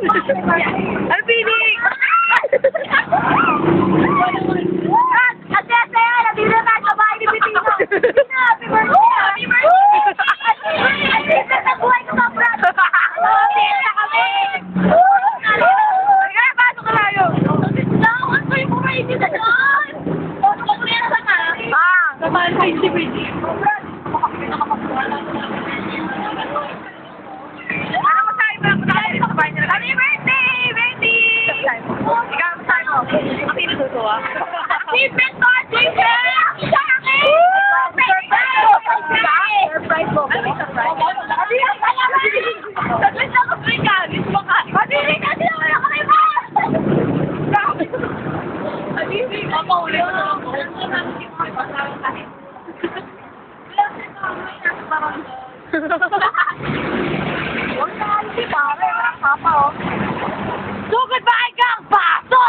Alpinig! At saya, nandito na tayo sa bahay ni Pipino. Happy birthday! Happy birthday! At least na buhay ko pa, Brad. Tira na kami! Kaya, pasok ka layo. Ang ko yung pumaiti na doon! Pasok ko yan sa na. Samahan sa activity. Ano masahe mo lang kung nakalimutan sa bahay nila? Happy birthday, baby! Ikaw, masahe mo. Ang sinususuwa. Achievement ko! Achievement! Sa akin! Surprise mo! Sabi ang kaya ba? Saglit lang ako ka! Mabili ka sila wala kami ba? Hindi, mapaulit na lang ako. Huwag na alis si pare, walang papa oh. So, goodbye kang baso!